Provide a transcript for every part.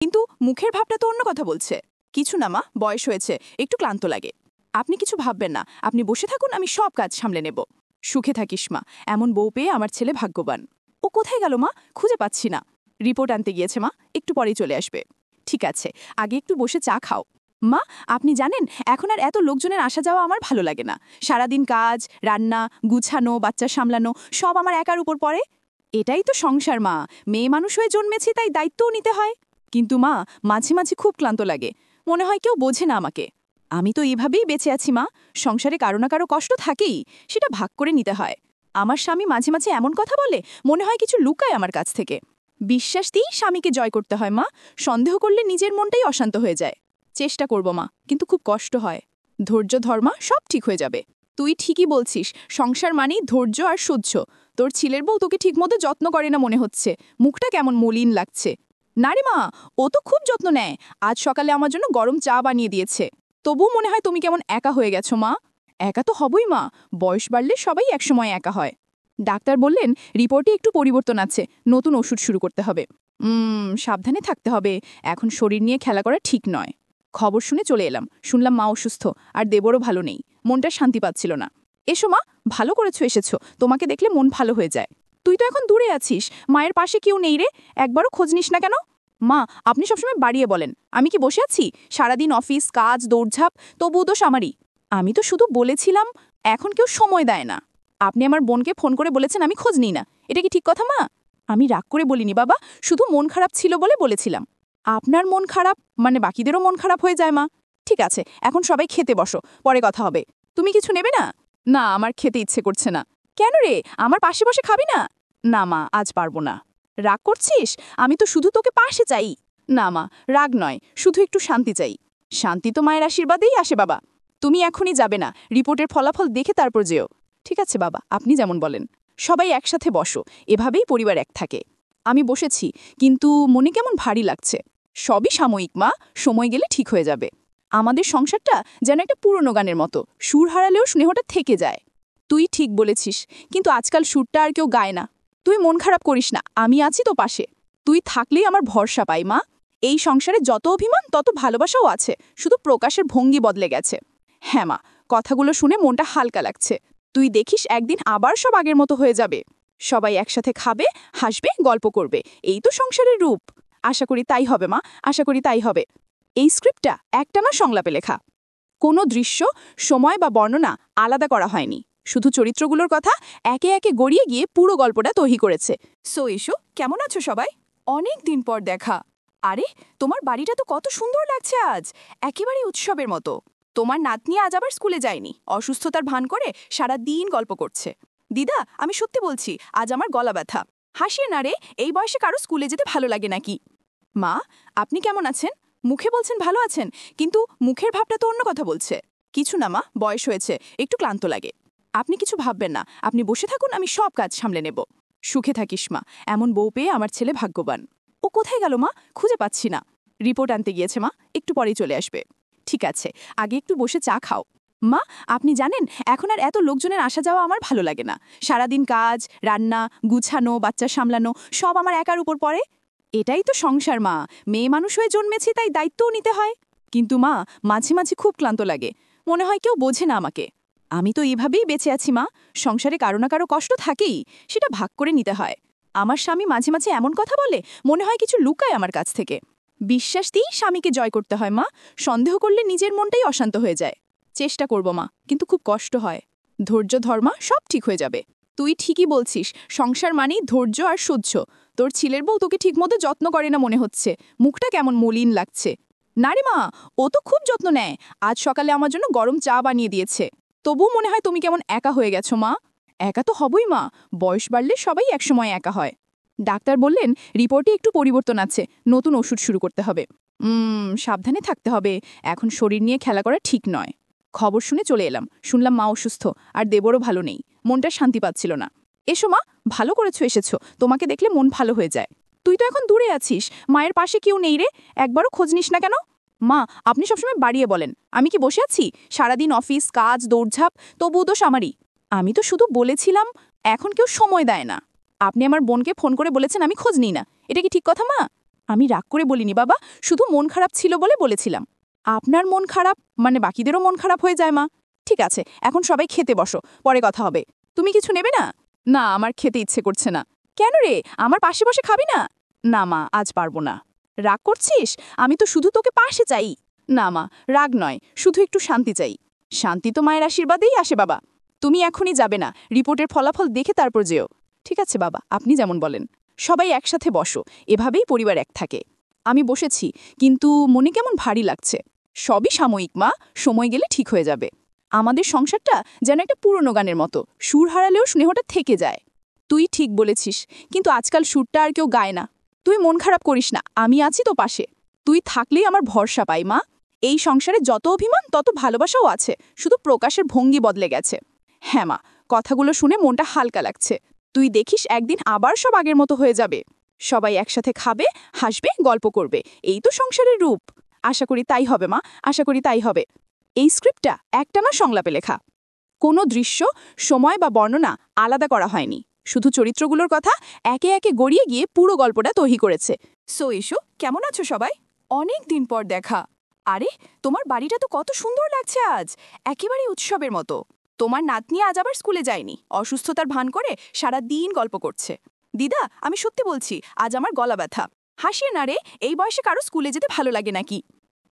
কিন্তু মুখের ভাবটা তো অন্য কথা বলছে। কিছু না মা, বয়স হয়েছে, একটু ক্লান্ত লাগে। আপনি কিছু ভাববেন না, আপনি বসে থাকুন, আমি সব কাজ সামলে নেব। সুখে থাকিস মা, এমন বউ পেয়ে আমার ছেলে ভাগ্যবান। ও কোথায় গেল মা? খুঁজে পাচ্ছি না। রিপোর্ট আনতে গিয়েছে মা, একটু পরেই চলে আসবে। ঠিক আছে, আগে একটু বসে চা খাও। মা, আপনি জানেন এখন আর এত লোকজনের আসা যাওয়া আমার ভালো লাগে না। সারাদিন কাজ, রান্না, গুছানো, বাচ্চা সামলানো সব আমার একার উপর পড়ে। এটাই তো সংসার মা, মেয়ে মানুষ হয়ে জন্মেছি তাই দায়িত্বও নিতে হয়। কিন্তু মা, মাঝে মাঝে খুব ক্লান্ত লাগে, মনে হয় কেউ বোঝে না আমাকে। আমি তো এইভাবেই বেঁচে আছি মা, সংসারে কারো না কারো কষ্ট থাকেই, সেটা ভাগ করে নিতে হয়। আমার স্বামী মাঝে মাঝে এমন কথা বলে, মনে হয় কিছু লুকায় আমার কাছ থেকে। বিশ্বাস দিয়েই স্বামীকে জয় করতে হয় মা, সন্দেহ করলে নিজের মনটাই অশান্ত হয়ে যায়। চেষ্টা করব মা, কিন্তু খুব কষ্ট হয়। ধৈর্য ধর্মা, সব ঠিক হয়ে যাবে। তুই ঠিকই বলছিস, সংসার মানেই ধৈর্য আর সহ্য। তোর ছেলের বউ তোকে ঠিকমতো যত্ন করে না মনে হচ্ছে, মুখটা কেমন মলিন লাগছে। না রে মা, ও তো খুব যত্ন নেয়। আজ সকালে আমার জন্য গরম চা বানিয়ে দিয়েছে। তবুও মনে হয় তুমি কেমন একা হয়ে গেছো মা। একা তো হবই মা, বয়স বাড়লে সবাই একসময় একা হয়। ডাক্তার বললেন রিপোর্টে একটু পরিবর্তন আছে, নতুন ওষুধ শুরু করতে হবে। সাবধানে থাকতে হবে, এখন শরীর নিয়ে খেলা করা ঠিক নয়। খবর শুনে চলে এলাম, শুনলাম মা অসুস্থ, আর দেবরও ভালো নেই, মনটা শান্তি পাচ্ছিল না। এসো মা, ভালো করেছো এসেছো, তোমাকে দেখলে মন ভালো হয়ে যায়। তুই তো এখন দূরে আছিস, মায়ের পাশে কেউ নেই রে, একবারও খোঁজ নিস না কেন? মা, আপনি সবসময় বাড়িয়ে বলেন, আমি কি বসে আছি? সারাদিন অফিস কাজ দৌড়ঝাঁপ, তবুও দোষ আমারই। আমি তো শুধু বলেছিলাম, এখন কেউ সময় দেয় না। আপনি আমার বোনকে ফোন করে বলেছেন আমি খোঁজ নিই না, এটা কি ঠিক কথা মা? আমি রাগ করে বলিনি বাবা, শুধু মন খারাপ ছিল বলে বলেছিলাম। আপনার মন খারাপ মানে বাকিদেরও মন খারাপ হয়ে যায় মা। ঠিক আছে, এখন সবাই খেতে বসো, পরে কথা হবে। তুমি কিছু নেবে না? না, আমার খেতে ইচ্ছে করছে না। কেন রে, আমার পাশে বসে খাবি না? না মা, আজ পারবো না। রাগ করছিস? আমি তো শুধু তোকে পাশে চাই। না মা, রাগ নয়, শুধু একটু শান্তি চাই। শান্তি তো মায়ের আশীর্বাদেই আসে বাবা। তুমি এখনই যাবে না, রিপোর্টের ফলাফল দেখে তারপর যেও। ঠিক আছে বাবা, আপনি যেমন বলেন। সবাই একসাথে বসো, এভাবেই পরিবার এক থাকে। আমি বসেছি, কিন্তু মনে কেমন ভারী লাগছে। সবই সাময়িক মা, সময় গেলে ঠিক হয়ে যাবে। আমাদের সংসারটা যেন একটা পুরনো গানের মতো, সুর হারালেও স্নেহটা থেকে যায়। তুই ঠিক বলেছিস, কিন্তু আজকাল সুরটা আর কেউ গায় না। তুই মন খারাপ করিস না, আমি আছি তো পাশে। তুই থাকলেই আমার ভরসা পাই মা। এই সংসারে যত অভিমান তত ভালোবাসাও আছে, শুধু প্রকাশের ভঙ্গি বদলে গেছে। হ্যাঁ মা, কথাগুলো শুনে মনটা হালকা লাগছে। তুই দেখিস একদিন আবার সব আগের মতো হয়ে যাবে। সবাই একসাথে খাবে, হাসবে, গল্প করবে, এই তো সংসারের রূপ। আশা করি তাই হবে মা, আশা করি তাই হবে। এই স্ক্রিপ্টটা একটানা সংলাপে লেখা। কোনো দৃশ্য, সময় বা বর্ণনা আলাদা করা হয়নি, শুধু চরিত্রগুলোর কথা একে একে গড়িয়ে গিয়ে পুরো গল্পটা তৈরি করেছে। সো ইস্যু, কেমন আছো সবাই? অনেক দিন পর দেখা। আরে, তোমার বাড়িটা তো কত সুন্দর লাগছে আজ, একেবারে উৎসবের মতো। তোমার নাতনি আজ আবার স্কুলে যায়নি, অসুস্থতার ভান করে সারা দিন গল্প করছে। দিদা, আমি সত্যি বলছি, আজ আমার গলা ব্যথা। হাসিয়ে না রে, এই বয়সে কারো স্কুলে যেতে ভালো লাগে নাকি? মা, আপনি কেমন আছেন? মুখে বলছেন ভালো আছেন, কিন্তু মুখের ভাবটা তো অন্য কথা বলছে। কিছু না মা, বয়স হয়েছে, একটু ক্লান্ত লাগে। আপনি কিছু ভাববেন না, আপনি বসে থাকুন, আমি সব কাজ সামলে নেব। সুখে থাকিস মা, এমন বউ পেয়ে আমার ছেলে ভাগ্যবান। ও কোথায় গেল মা? খুঁজে পাচ্ছি না। রিপোর্ট আনতে গিয়েছে মা, একটু পরেই চলে আসবে। ঠিক আছে, আগে একটু বসে চা খাও। মা, আপনি জানেন এখন আর এত লোকজনের আসা যাওয়া আমার ভালো লাগে না। সারাদিন কাজ, রান্না, গুছানো, বাচ্চা সামলানো সব আমার একার উপর পড়ে। এটাই তো সংসার মা, মেয়ে মানুষ হয়ে জন্মেছি তাই দায়িত্বও নিতে হয়। কিন্তু মা, মাঝে মাঝে খুব ক্লান্ত লাগে, মনে হয় কেউ বোঝে না আমাকে। আমি তো এইভাবেই বেঁচে আছি মা, সংসারে কারো না কারো কষ্ট থাকেই, সেটা ভাগ করে নিতে হয়। আমার স্বামী মাঝে মাঝে এমন কথা বলে, মনে হয় কিছু লুকায় আমার কাছ থেকে। বিশ্বাস দিয়েই স্বামীকে জয় করতে হয় মা, সন্দেহ করলে নিজের মনটাই অশান্ত হয়ে যায়। চেষ্টা করব মা, কিন্তু খুব কষ্ট হয়। ধৈর্য ধর্মা, সব ঠিক হয়ে যাবে। তুই ঠিকই বলছিস, সংসার মানেই ধৈর্য আর সহ্য। তোর ছেলের বউ তোকে ঠিকমতো যত্ন করে না মনে হচ্ছে, মুখটা কেমন মলিন লাগছে। না রে মা, ও তো খুব যত্ন নেয়। আজ সকালে আমার জন্য গরম চা বানিয়ে দিয়েছে। তবুও মনে হয় তুমি কেমন একা হয়ে গেছো মা। একা তো হবই মা, বয়স বাড়লে সবাই একসময় একা হয়। ডাক্তার বললেন রিপোর্টে একটু পরিবর্তন আছে, নতুন ওষুধ শুরু করতে হবে। সাবধানে থাকতে হবে, এখন শরীর নিয়ে খেলা করা ঠিক নয়। খবর শুনে চলে এলাম, শুনলাম মা অসুস্থ, আর দেবরও ভালো নেই, মনটা শান্তি পাচ্ছিল না। এসো মা, ভালো করেছো এসেছো, তোমাকে দেখলে মন ভালো হয়ে যায়। তুই তো এখন দূরে আছিস, মায়ের পাশে কেউ নেই রে, একবারও খোঁজ নিস না কেন? মা, আপনি সবসময় বাড়িয়ে বলেন, আমি কি বসে আছি? সারাদিন অফিস কাজ দৌড়ঝাঁপ, তবুও দোষ আমারই। আমি তো শুধু বলেছিলাম, এখন কেউ সময় দেয় না। আপনি আমার বোনকে ফোন করে বলেছেন আমি খোঁজ নিই না, এটা কি ঠিক কথা মা? আমি রাগ করে বলিনি বাবা, শুধু মন খারাপ ছিল বলে বলেছিলাম। আপনার মন খারাপ মানে বাকিদেরও মন খারাপ হয়ে যায় মা। ঠিক আছে, এখন সবাই খেতে বসো, পরে কথা হবে। তুমি কিছু নেবে না? না, আমার খেতে ইচ্ছে করছে না। কেন রে, আমার পাশে বসে খাবি না? না মা, আজ পারবো না। রাগ করছিস? আমি তো শুধু তোকে পাশে চাই। না মা, রাগ নয়, শুধু একটু শান্তি চাই। শান্তি তো মায়ের আশীর্বাদেই আসে বাবা। তুমি এখনই যাবে না, রিপোর্টের ফলাফল দেখে তারপর যেও। ঠিক আছে বাবা, আপনি যেমন বলেন। সবাই একসাথে বসো, এভাবেই পরিবার এক থাকে। আমি বসেছি, কিন্তু মনে কেমন ভারী লাগছে। সবই সাময়িক মা, সময় গেলে ঠিক হয়ে যাবে। আমাদের সংসারটা যেন একটা পুরনো গানের মতো, সুর হারালেও স্নেহটা থেকে যায়। তুই ঠিক বলেছিস, কিন্তু আজকাল সুরটা আর কেউ গায় না। তুই মন খারাপ করিস না, আমি আছি তো পাশে। তুই থাকলেই আমার ভরসা পাই মা। এই সংসারে যত অভিমান তত ভালোবাসাও আছে, শুধু প্রকাশের ভঙ্গি বদলে গেছে। হ্যাঁ মা, কথাগুলো শুনে মনটা হালকা লাগছে। তুই দেখিস একদিন আবার সব আগের মতো হয়ে যাবে। সবাই একসাথে খাবে, হাসবে, গল্প করবে। এই তো সংসারের রূপ। আশা করি তাই হবে মা, আশা করি তাই হবে। এই স্ক্রিপ্টটা একটানা সংলাপে লেখা। কোনো দৃশ্য, সময় বা বর্ণনা আলাদা করা হয়নি। শুধু চরিত্রগুলোর কথা একে একে গড়িয়ে গিয়ে পুরো গল্পটা তৈরি করেছে। সো ইস্যু, কেমন আছো সবাই? অনেক দিন পর দেখা। আরে, তোমার বাড়িটা তো কত সুন্দর লাগছে আজ, একেবারে উৎসবের মতো। তোমার নাতনি আজ আবার স্কুলে যায়নি, অসুস্থতার ভান করে সারা দিন গল্প করছে। দিদা, আমি সত্যি বলছি, আজ আমার গলা ব্যথা। হাসিয়ে না রে, এই বয়সে কারো স্কুলে যেতে ভালো লাগে নাকি?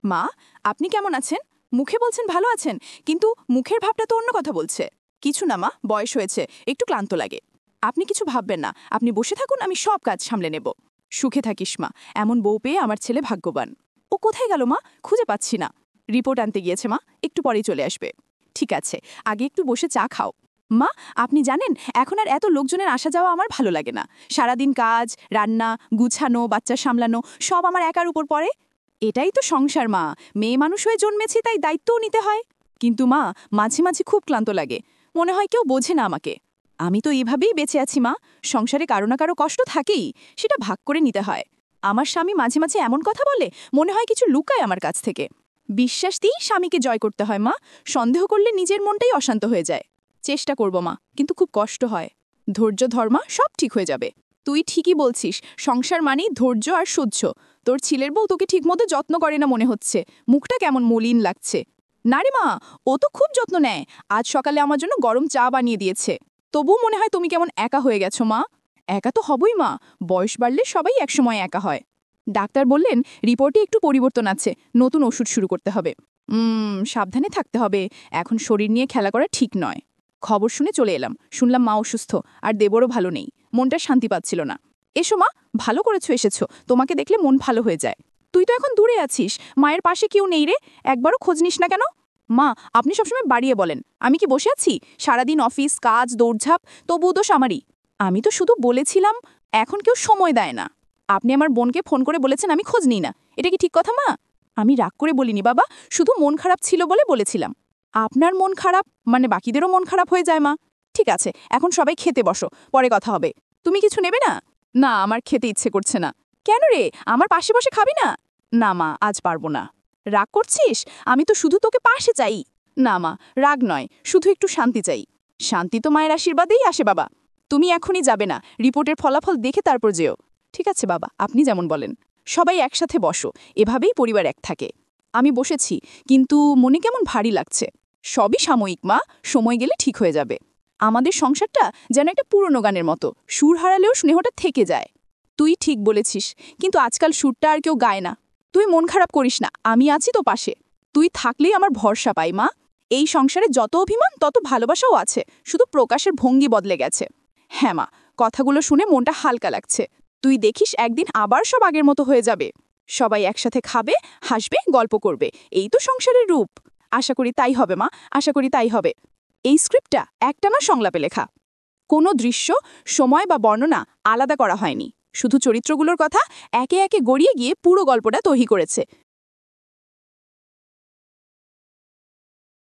মা, আপনি কেমন আছেন? মুখে বলছেন ভালো আছেন, কিন্তু মুখের ভাবটা তো অন্য কথা বলছে। কিছু না মা, বয়স হয়েছে, একটু ক্লান্ত লাগে। আপনি কিছু ভাববেন না, আপনি বসে থাকুন, আমি সব কাজ সামলে নেব। সুখে থাকিস মা, এমন বউ পেয়ে আমার ছেলে ভাগ্যবান। ও কোথায় গেল মা? খুঁজে পাচ্ছি না। রিপোর্ট আনতে গিয়েছে মা, একটু পরেই চলে আসবে। ঠিক আছে, আগে একটু বসে চা খাও। মা, আপনি জানেন এখন আর এত লোকজনের আসা যাওয়া আমার ভালো লাগে না। সারাদিন কাজ, রান্না, গুছানো, বাচ্চা সামলানো সব আমার একার উপর পড়ে। এটাই তো সংসার মা, মেয়ে মানুষ হয়ে জন্মেছি, তাই দায়িত্বও নিতে হয়। কিন্তু মা, মাঝে মাঝে খুব ক্লান্ত লাগে, মনে হয় কেউ বোঝে না আমাকে। আমি তো এভাবেই বেঁচে আছি মা, সংসারে কারো না কারো কষ্ট থাকেই, সেটা ভাগ করে নিতে হয়। আমার স্বামী মাঝে মাঝে এমন কথা বলে, মনে হয় কিছু লুকায় আমার কাছ থেকে। বিশ্বাস দিয়েই স্বামীকে জয় করতে হয় মা, সন্দেহ করলে নিজের মনটাই অশান্ত হয়ে যায়। চেষ্টা করব মা, কিন্তু খুব কষ্ট হয়। ধৈর্য ধর্মা, সব ঠিক হয়ে যাবে। তুই ঠিকই বলছিস, সংসার মানেই ধৈর্য আর সহ্য। তোর ছেলের বউ তোকে ঠিকমতো যত্ন করে না মনে হচ্ছে, মুখটা কেমন মলিন লাগছে। না রে মা, ও তো খুব যত্ন নেয়। আজ সকালে আমার জন্য গরম চা বানিয়ে দিয়েছে। তবুও মনে হয় তুমি কেমন একা হয়ে গেছো মা। একা তো হবই মা, বয়স বাড়লে সবাই একসময় একা হয়। ডাক্তার বললেন রিপোর্টে একটু পরিবর্তন আছে, নতুন ওষুধ শুরু করতে হবে। সাবধানে থাকতে হবে, এখন শরীর নিয়ে খেলা করা ঠিক নয়। খবর শুনে চলে এলাম, শুনলাম মা অসুস্থ, আর দেবরও ভালো নেই। মনটা শান্তি পাচ্ছিল না। এসো মা, ভালো করেছো এসেছো, তোমাকে দেখলে মন ভালো হয়ে যায়। তুই তো এখন দূরে আছিস, মায়ের পাশে কেউ নেই রে, একবারও খোঁজ নিস না কেন? মা, আপনি সবসময় বাড়িয়ে বলেন, আমি কি বসে আছি? সারাদিন অফিস, কাজ, দৌড়ঝাঁপ, তবুও দোষ আমারই। আমি তো শুধু বলেছিলাম, এখন কেউ সময় দেয় না। আপনি আমার বোনকে ফোন করে বলেছেন আমি খোঁজ নিই না, এটা কি ঠিক কথা মা? আমি রাগ করে বলিনি বাবা, শুধু মন খারাপ ছিল বলে বলেছিলাম। আপনার মন খারাপ মানে বাকিদেরও মন খারাপ হয়ে যায় মা। ঠিক আছে, এখন সবাই খেতে বসো, পরে কথা হবে। তুমি কিছু নেবে না? না, আমার খেতে ইচ্ছে করছে না। কেন রে, আমার পাশে বসে খাবি না? না মা, আজ পারবো না। রাগ করছিস? আমি তো শুধু তোকে পাশে চাই। না মা, রাগ নয়, শুধু একটু শান্তি চাই। শান্তি তো মায়ের আশীর্বাদেই আসে বাবা। তুমি এখনই যাবে না, রিপোর্টের ফলাফল দেখে তারপর যেও। ঠিক আছে বাবা, আপনি যেমন বলেন। সবাই একসাথে বসো, এভাবেই পরিবার এক থাকে। আমি বসেছি, কিন্তু মনে কেমন ভারী লাগছে। সবই সাময়িক মা, সময় গেলে ঠিক হয়ে যাবে। আমাদের সংসারটা যেন একটা পুরনো গানের মতো, সুর হারালেও স্নেহটা থেকে যায়। তুই ঠিক বলেছিস, কিন্তু আজকাল সুরটা আর কেউ গায় না। তুই মন খারাপ করিস না, আমি আছি তো পাশে। তুই থাকলেই আমার ভরসা পাই মা। এই সংসারে যত অভিমান তত ভালোবাসাও আছে, শুধু প্রকাশের ভঙ্গি বদলে গেছে। হ্যাঁ মা, কথাগুলো শুনে মনটা হালকা লাগছে। তুই দেখিস একদিন আবার সব আগের মতো হয়ে যাবে। সবাই একসাথে খাবে, হাসবে, গল্প করবে। এই তো সংসারের রূপ। আশা করি তাই হবে মা, আশা করি তাই হবে। এই স্ক্রিপ্টটা একটানা সংলাপে লেখা। কোনো দৃশ্য, সময় বা বর্ণনা আলাদা করা হয়নি। শুধু চরিত্রগুলোর কথা একে একে গড়িয়ে গিয়ে পুরো গল্পটা তৈরি করেছে।